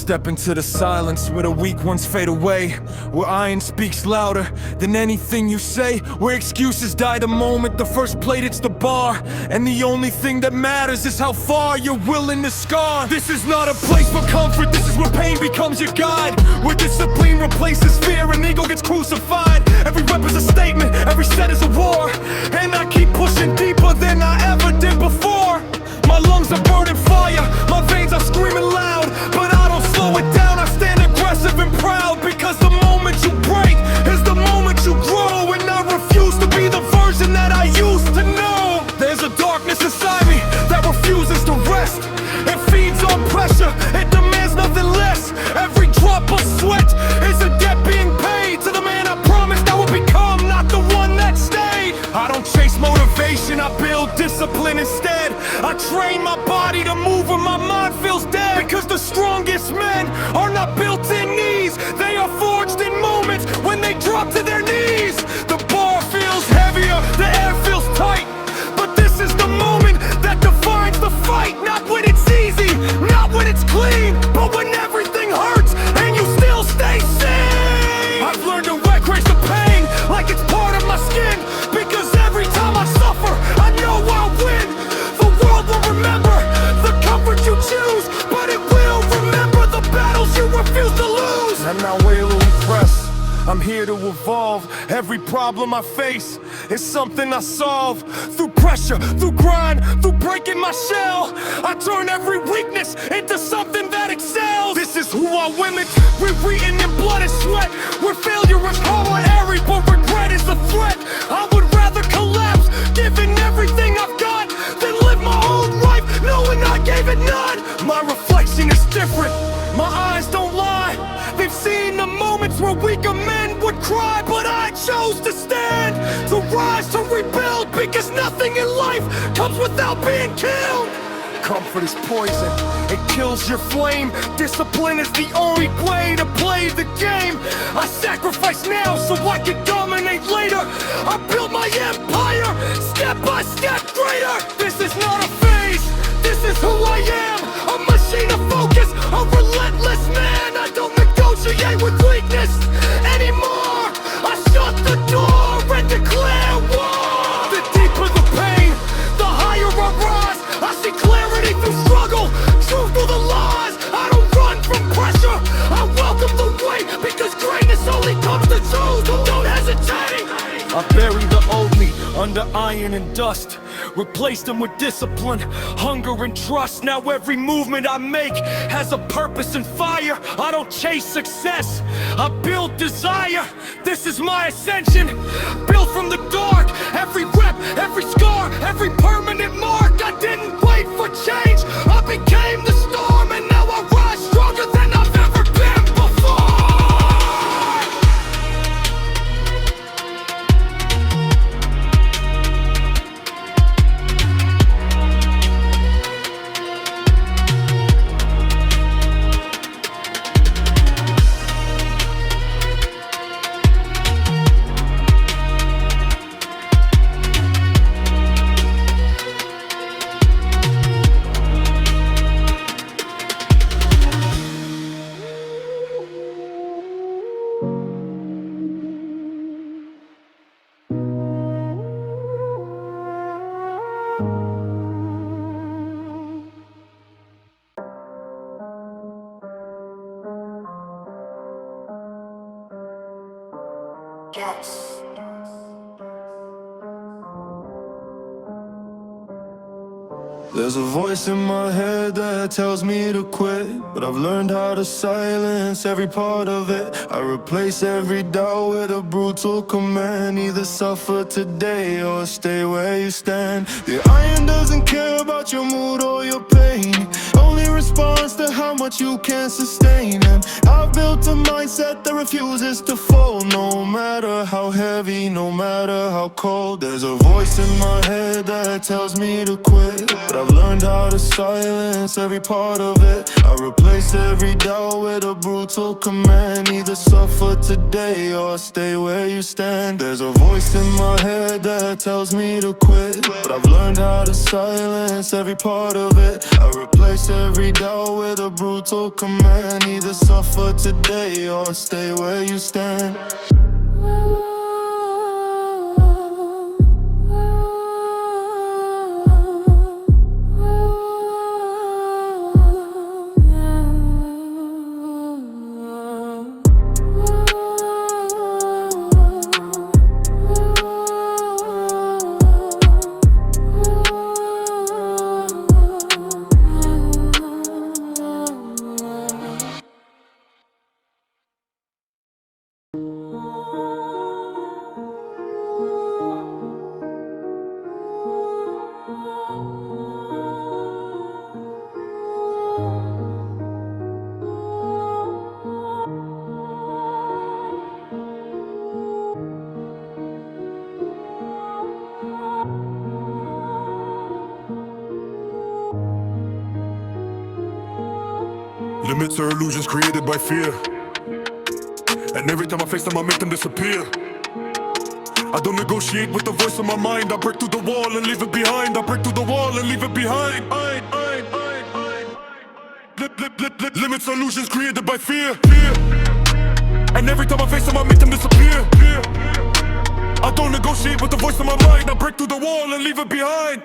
step into the silence where the weak ones fade away, where iron speaks louder than anything you say, where excuses die the moment the first plate hits the bar, and the only thing that matters is how far you're willing to scar. This is not a place for comfort, this is where pain becomes your guide, where discipline replaces fear and ego gets crucified. Every rep is a statement, every set is a war, and I keep pushing deeper than I ever did before. My lungs are burning fire, my veins are screaming loud, but I don't slow it down, I stand aggressive and proud, because the moment you break is the moment you grow, and I refuse to be the version that I used to know. There's a darkness inside me that refuses to rest. It feeds on pressure, it demands nothing less. Every drop of sweat is a debt being paid to the man I promised I would become, not the one that stayed. I don't chase motivation, I build discipline instead. I train my body to move when my mind feels dead, because the strongest men are not built in knees, they are forged in moments when they drop to their knees. The bar feels heavier, the air feels tight, but this is the moment that defines the fight. Not when it's easy, not when it's clean, but when everything hurts and you still stay sane. I've learned to recognize the pain like it's part of my skin, because every time I suffer, I know I'll win. The world will remember the comfort you choose, but it will remember the battles you refuse to lose. I'm not way to impress, I'm here to evolve. Every problem I face is something I solve. Through pressure, through grind, through breaking my shell, I turn every weakness into something that excels. This is who I image, rewritten in blood and sweat, where failure is corollary, but regret is a threat. I would rather collapse, giving everything I've got, than live my whole life knowing I gave it none. My reflection is different, my eyes don't lie. They've seen the moments where weaker men would cry, but I chose to stand, to rise, to rebuild, because nothing in life comes without being killed. Comfort is poison, it kills your flame. Discipline is the only way to play the game. I sacrifice now so I can dominate later. I build my empire, step by step greater. This is not a phase, this is who I am. A machine of focus, a relentless man. I don't negotiate with weakness anymore. I shut the door and declare war. The deeper the pain, the higher I rise. I see clarity through struggle, truth through the lies. I don't run from pressure, I welcome the weight, because greatness only comes to those who don't hesitate. I bury the old me under iron and dust, replace them with discipline, hunger and trust. Now every movement I make has a purpose and fire. I don't chase success, I build desire. This is my ascension, built from the dark. Every rep, every scar, every permanent mark. I didn't wait for change, I became the storm, and now I rise stronger than I've ever been before. Yes. There's a voice in my head that tells me to quit, but I've learned how to silence every part of it. I replace every doubt with a brutal command: either suffer today or stay where you stand. The iron doesn't care about your mood or your pain, only responds to how much you can sustain. And I've built a mindset that refuses to fall, no matter matter how heavy, no matter how cold. There's a voice in my head that tells me to quit, but I've learned how to silence every part of it. I replace every doubt with a brutal command: either suffer today or stay where you stand. There's a voice in my head that tells me to quit, but I've learned how to silence every part of it. I replace every doubt with a brutal command: either suffer today or stay where you stand. Limits are illusions created by fear, and every time I face them I make them disappear. I don't negotiate with the voice of my mind. I break through the wall and leave it behind. I break through the wall and leave it behind. Limits are illusions created by fear, and every time I face them I make them disappear. I don't negotiate with the voice of my mind. I break through the wall and leave it behind.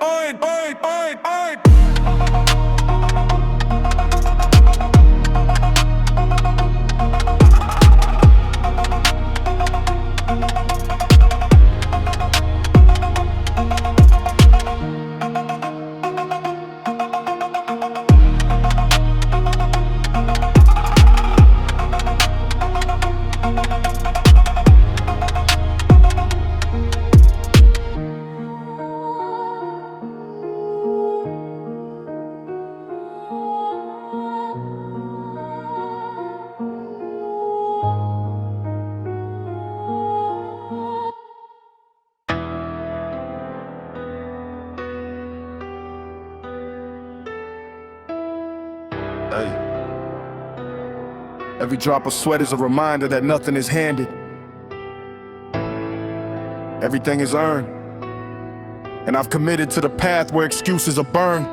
Every drop of sweat is a reminder that nothing is handed. Everything is earned. And I've committed to the path where excuses are burned.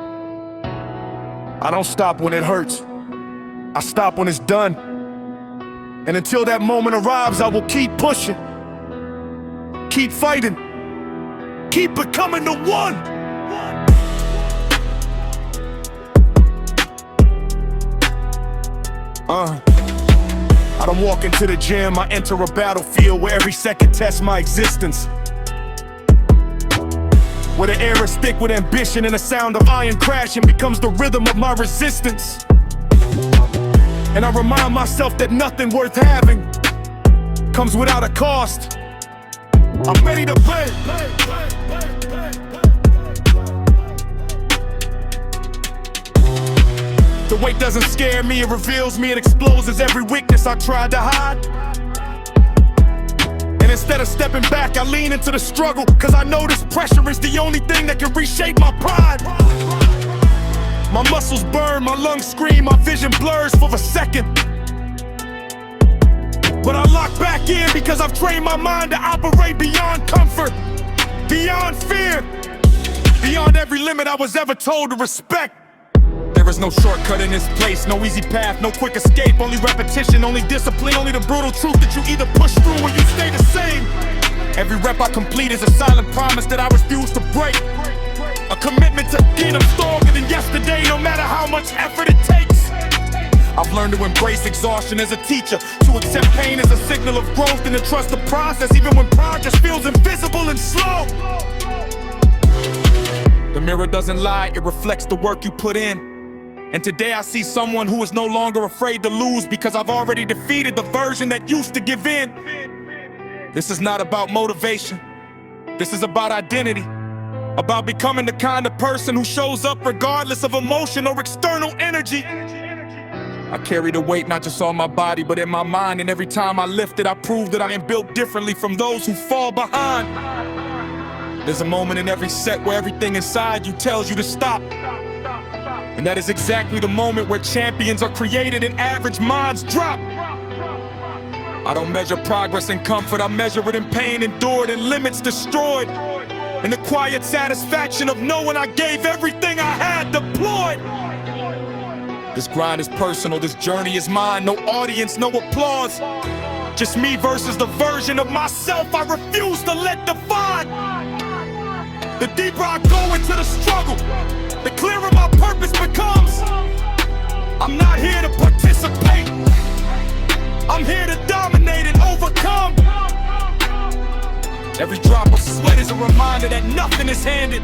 I don't stop when it hurts. I stop when it's done. And until that moment arrives, I will keep pushing. Keep fighting. Keep becoming the one. I don't walk into the gym, I enter a battlefield where every second tests my existence. Where the air is thick with ambition and the sound of iron crashing becomes the rhythm of my resistance. And I remind myself that nothing worth having comes without a cost. I'm ready to play. The weight doesn't scare me, it reveals me, it exposes every weakness I tried to hide. And instead of stepping back, I lean into the struggle, cause I know this pressure is the only thing that can reshape my pride. My muscles burn, my lungs scream, my vision blurs for a second. But I lock back in because I've trained my mind to operate beyond comfort, beyond fear, beyond every limit I was ever told to respect. There is no shortcut in this place, no easy path, no quick escape. Only repetition, only discipline, only the brutal truth that you either push through or you stay the same. Every rep I complete is a silent promise that I refuse to break. A commitment to being stronger than yesterday, no matter how much effort it takes. I've learned to embrace exhaustion as a teacher, to accept pain as a signal of growth, and to trust the process even when progress feels invisible and slow. The mirror doesn't lie, it reflects the work you put in. And today I see someone who is no longer afraid to lose because I've already defeated the version that used to give in. This is not about motivation. This is about identity. About becoming the kind of person who shows up regardless of emotion or external energy. I carry the weight not just on my body, but in my mind. And every time I lift it, I prove that I am built differently from those who fall behind. There's a moment in every set where everything inside you tells you to stop. And that is exactly the moment where champions are created and average minds drop. I don't measure progress in comfort, I measure it in pain endured and limits destroyed. In the quiet satisfaction of knowing I gave everything I had deployed. This grind is personal, this journey is mine. No audience, no applause. Just me versus the version of myself I refuse to let define. The deeper I go into the struggle, the clearer my purpose becomes. I'm not here to participate, I'm here to dominate and overcome. Every drop of sweat is a reminder that nothing is handed.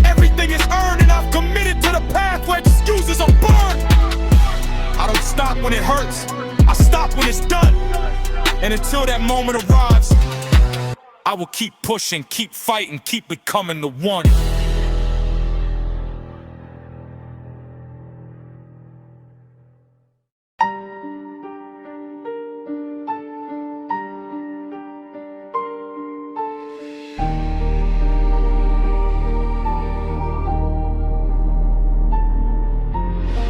Everything is earned, and I've committed to the path where excuses are burned. I don't stop when it hurts, I stop when it's done. And until that moment arrives, I will keep pushing, keep fighting, keep becoming the one.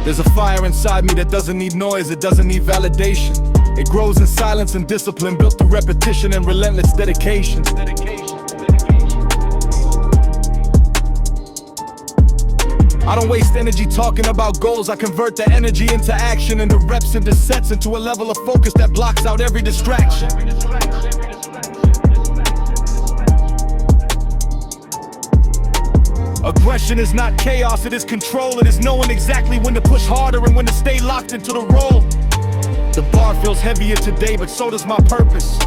There's a fire inside me that doesn't need noise, it doesn't need validation. It grows in silence and discipline, built through repetition and relentless dedication. I don't waste energy talking about goals, I convert the energy into action, into reps, into sets, into a level of focus that blocks out every distraction. Aggression is not chaos, it is control. It is knowing exactly when to push harder and when to stay locked into the role. The bar feels heavier today, but so does my purpose.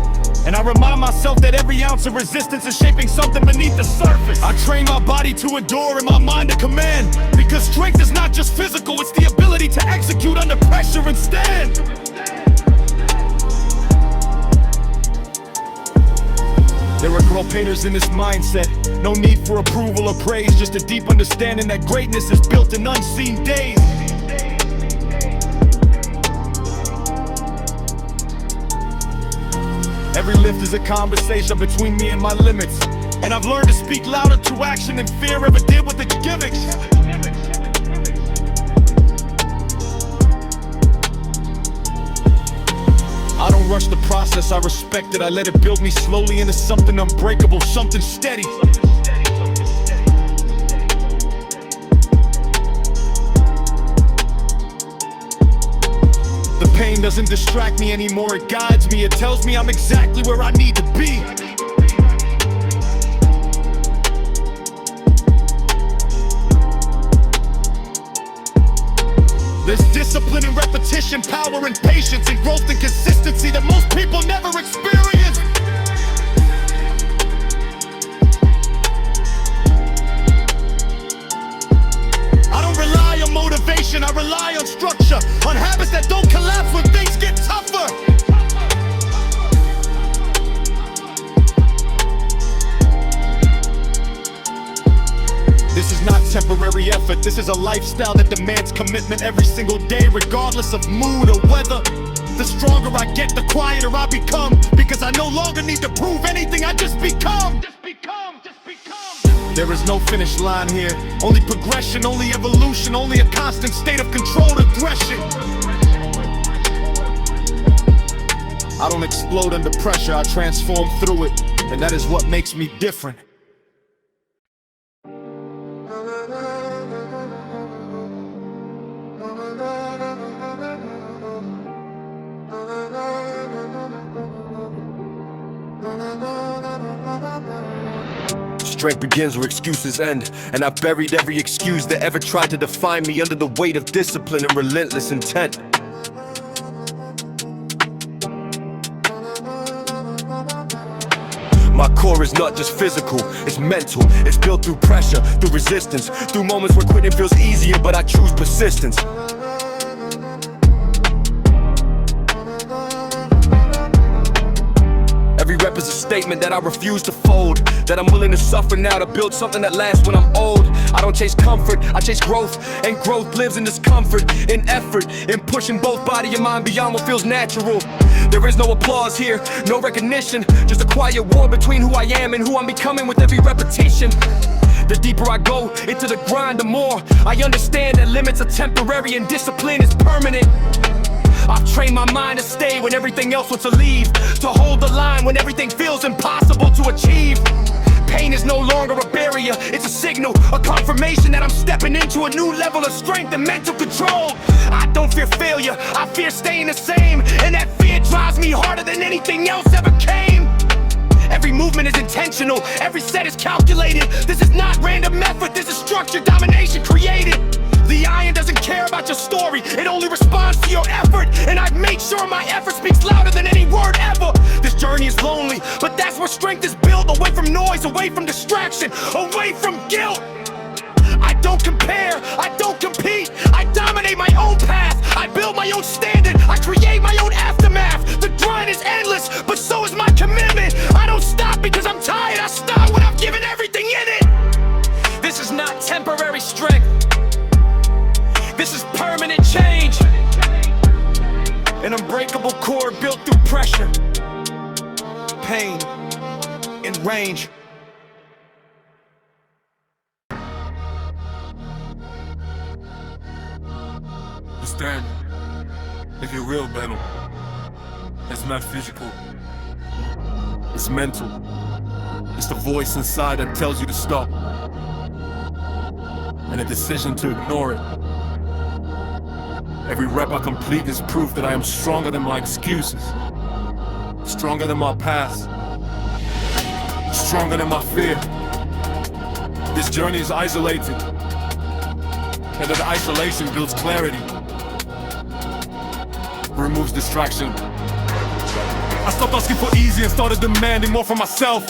And I remind myself that every ounce of resistance is shaping something beneath the surface. I train my body to endure and my mind to command, because strength is not just physical, it's the ability to execute under pressure and stand. There are grow painters in this mindset. No need for approval or praise, just a deep understanding that greatness is built in unseen days. Every lift is a conversation between me and my limits, and I've learned to speak louder to action than fear ever did with its gimmicks. I don't rush the process, I respect it. I let it build me slowly into something unbreakable, something steady. The pain doesn't distract me anymore, it guides me. It tells me I'm exactly where I need to be. There's discipline and repetition, power and patience, and growth and consistency that most people never experience. I don't rely on motivation, I rely on structure, on habits that don't collapse when things get tougher. This is not temporary effort, this is a lifestyle that demands commitment every single day, regardless of mood or weather. The stronger I get, the quieter I become, because I no longer need to prove anything, I just become. There is no finish line here, only progression, only evolution, only a constant state of controlled aggression. I don't explode under pressure, I transform through it, and that is what makes me different. Strength begins where excuses end, and I've buried every excuse that ever tried to define me under the weight of discipline and relentless intent. My core is not just physical, it's mental. It's built through pressure, through resistance, through moments where quitting feels easier, but I choose persistence. Every rep is a statement that I refuse to fold, that I'm willing to suffer now to build something that lasts when I'm old. I don't chase comfort, I chase growth, and growth lives in discomfort, in effort, in pushing both body and mind beyond what feels natural. There is no applause here, no recognition, just a quiet war between who I am and who I'm becoming with every repetition. The deeper I go into the grind, the more I understand that limits are temporary and discipline is permanent. I've trained my mind to stay when everything else wants to leave, to hold the line when everything feels impossible to achieve. Pain is no longer a barrier, it's a signal, a confirmation that I'm stepping into a new level of strength and mental control. I don't fear failure, I fear staying the same, and that fear drives me harder than anything else ever came. Every movement is intentional, every set is calculated. This is not random effort, this is structured domination created. The iron doesn't care about your story, it only responds to your effort. And I've made sure my effort speaks louder than any word ever. This journey is lonely, but that's where strength is built. Away from noise, away from distraction, away from guilt. I don't compare, I don't compete, I dominate my own path. I build my own standard, I create my own aftermath. The grind is endless, but so is my commitment. I don't stop because I'm tired, I stop when I've given everything in it. This is not temporary strength, this is permanent change. An unbreakable core built through pressure, pain, and range. Understand, if you're real battle, it's not physical, it's mental. It's the voice inside that tells you to stop, and a decision to ignore it. Every rep I complete is proof that I am stronger than my excuses, stronger than my past, stronger than my fear. This journey is isolated, and that isolation builds clarity, removes distraction. I stopped asking for easy and started demanding more from myself,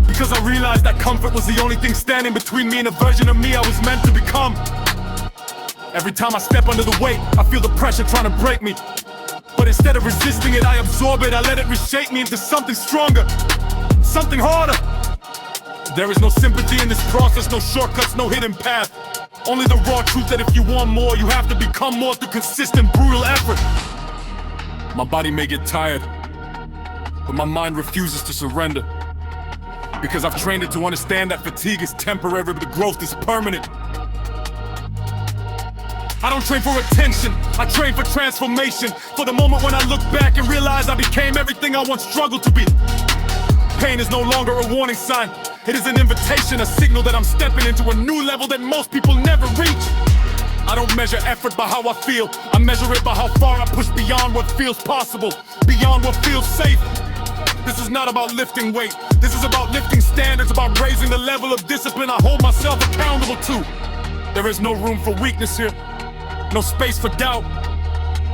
because I realized that comfort was the only thing standing between me and the version of me I was meant to become. Every time I step under the weight, I feel the pressure trying to break me, but instead of resisting it, I absorb it. I let it reshape me into something stronger, something harder. There is no sympathy in this process, no shortcuts, no hidden path. Only the raw truth that if you want more, you have to become more through consistent, brutal effort. My body may get tired, but my mind refuses to surrender, because I've trained it to understand that fatigue is temporary, but the growth is permanent. I don't train for attention, I train for transformation. For the moment when I look back and realize I became everything I once struggled to be. Pain is no longer a warning sign, it is an invitation, a signal that I'm stepping into a new level that most people never reach. I don't measure effort by how I feel, I measure it by how far I push beyond what feels possible, beyond what feels safe. This is not about lifting weight, this is about lifting standards, about raising the level of discipline I hold myself accountable to. There is no room for weakness here, no space for doubt.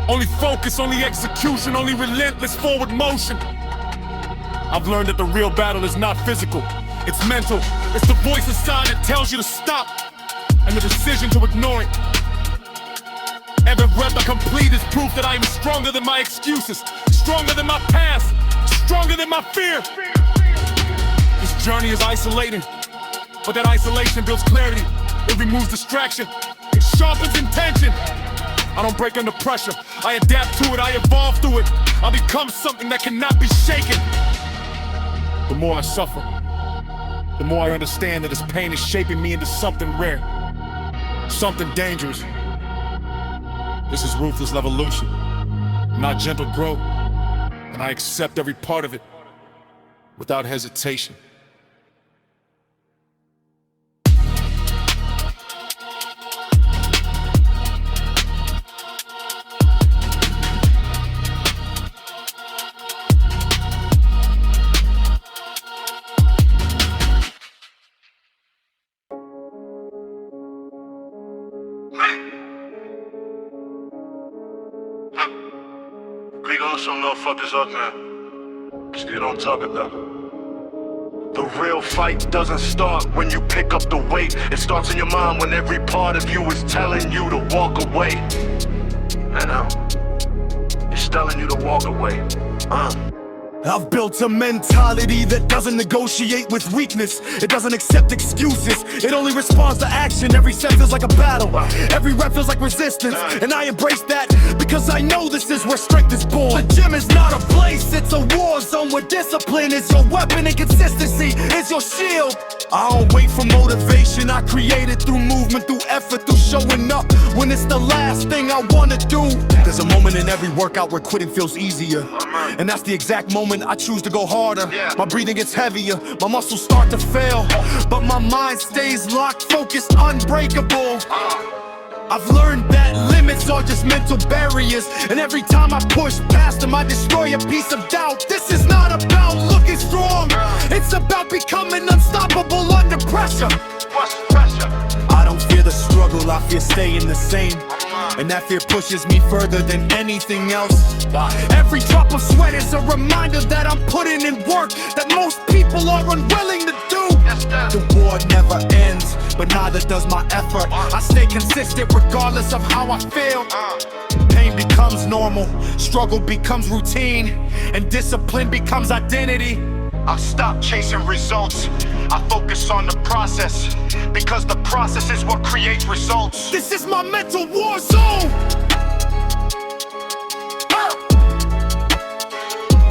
Only focus, only execution, only relentless forward motion. I've learned that the real battle is not physical, it's mental. It's the voice inside that tells you to stop, and the decision to ignore it. Every rep I complete is proof that I am stronger than my excuses, stronger than my past, stronger than my fear. This journey is isolating, but that isolation builds clarity. It removes distraction, it sharpens intention. I don't break under pressure, I adapt to it, I evolve through it. I become something that cannot be shaken. The more I suffer, the more I understand that this pain is shaping me into something rare, something dangerous. This is ruthless evolution, not gentle growth, and I accept every part of it without hesitation. We gon' some no fuck this up, man. Still don't talk about it. The real fight doesn't start when you pick up the weight. It starts in your mind when every part of you is telling you to walk away. I know. It's telling you to walk away. I've built a mentality that doesn't negotiate with weakness. It doesn't accept excuses. It only responds to action. Every set feels like a battle. Every rep feels like resistance. And I embrace that because I know this is where strength is born. The gym is not a place, it's a war zone where discipline is your weapon and consistency is your shield. I don't wait for motivation. I create it through movement, through effort, through showing up when it's the last thing I wanna do. There's a moment in every workout where quitting feels easier. And that's the exact moment I choose to go harder. My breathing gets heavier, my muscles start to fail, but my mind stays locked, focused, unbreakable. I've learned that limits are just mental barriers, and every time I push past them I destroy a piece of doubt. This is not about looking strong, it's about becoming unstoppable under pressure. I don't fear the struggle, I fear staying the same. And that fear pushes me further than anything else. Every drop of sweat is a reminder that I'm putting in work that most people are unwilling to do. The war never ends, but neither does my effort. I stay consistent regardless of how I feel. Pain becomes normal, struggle becomes routine, and discipline becomes identity. I'll stop chasing results, I focus on the process, because the process is what creates results. This is my mental war zone,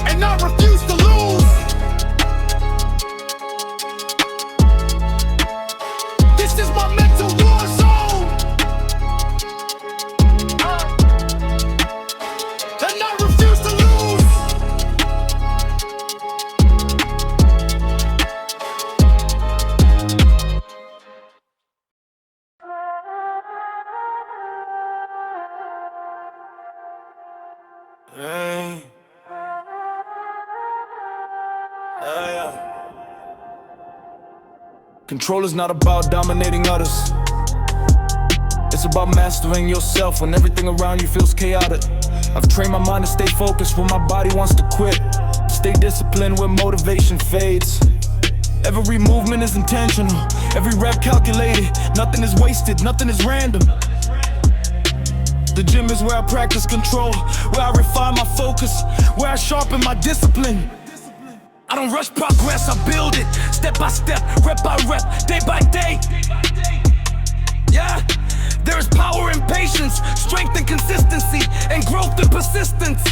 and I refuse to lose. This is my mental war zone, and I refuse to lose. Hey. Control is not about dominating others. It's about mastering yourself when everything around you feels chaotic. I've trained my mind to stay focused when my body wants to quit. Stay disciplined when motivation fades. Every movement is intentional, every rep calculated. Nothing is wasted, nothing is random. The gym is where I practice control, where I refine my focus, where I sharpen my discipline. I don't rush progress, I build it, step by step, rep by rep, day by day. Yeah, there is power in patience, strength and consistency, and growth and persistence.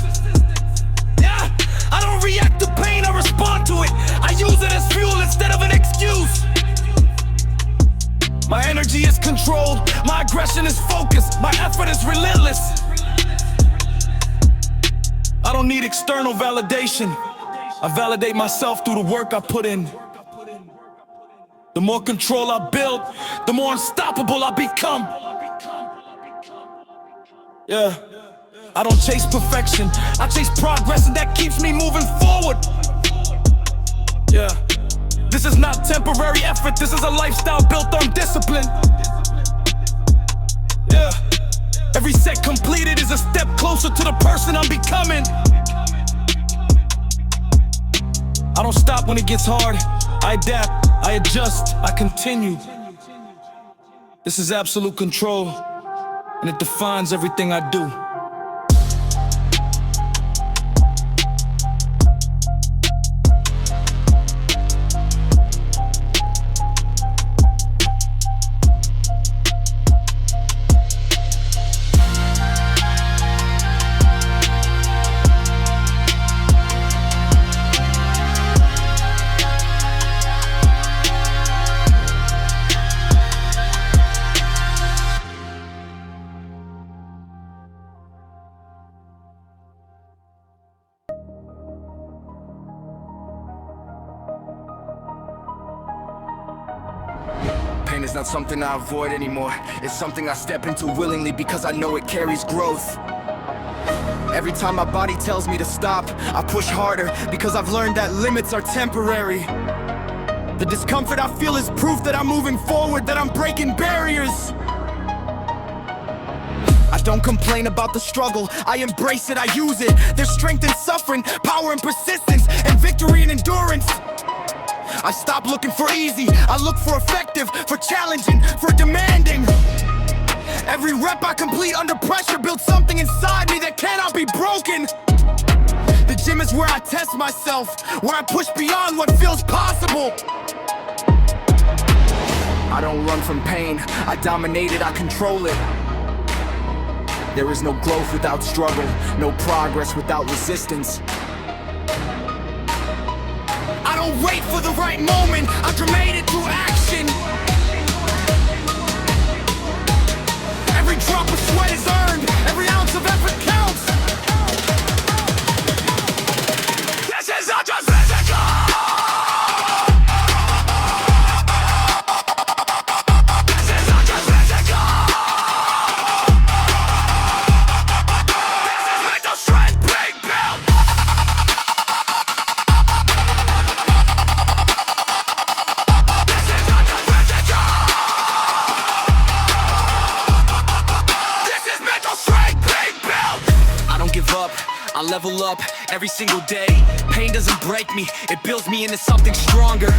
Yeah, I don't react to pain, I respond to it. I use it as fuel instead of an excuse. My energy is controlled, my aggression is focused, my effort is relentless. I don't need external validation. I validate myself through the work I put in. The more control I build, the more unstoppable I become. Yeah, I don't chase perfection, I chase progress, and that keeps me moving forward. Yeah, this is not temporary effort, this is a lifestyle built on discipline. Yeah, every set completed is a step closer to the person I'm becoming. I don't stop when it gets hard, I adapt, I adjust, I continue. This is absolute control, and it defines everything I do. Pain is not something I avoid anymore. It's something I step into willingly because I know it carries growth. Every time my body tells me to stop, I push harder because I've learned that limits are temporary. The discomfort I feel is proof that I'm moving forward, that I'm breaking barriers. I don't complain about the struggle, I embrace it, I use it. There's strength in suffering, power in persistence, and victory in endurance. I stop looking for easy, I look for effective, for challenging, for demanding. Every rep I complete under pressure builds something inside me that cannot be broken. The The gym is where I test myself, where I push beyond what feels possible. I don't run from pain, I dominate it, I control it. There is no growth without struggle, no progress without resistance. I don't wait for the right moment, I cremate it through action. Every drop of sweat is earned, every ounce of effort counts. This is not just physical. This is not just physical. This is mental strength being built. This is not just physical. This is mental strength being built. I don't give up, I level up every single day. Pain doesn't break me, it builds me into something stronger.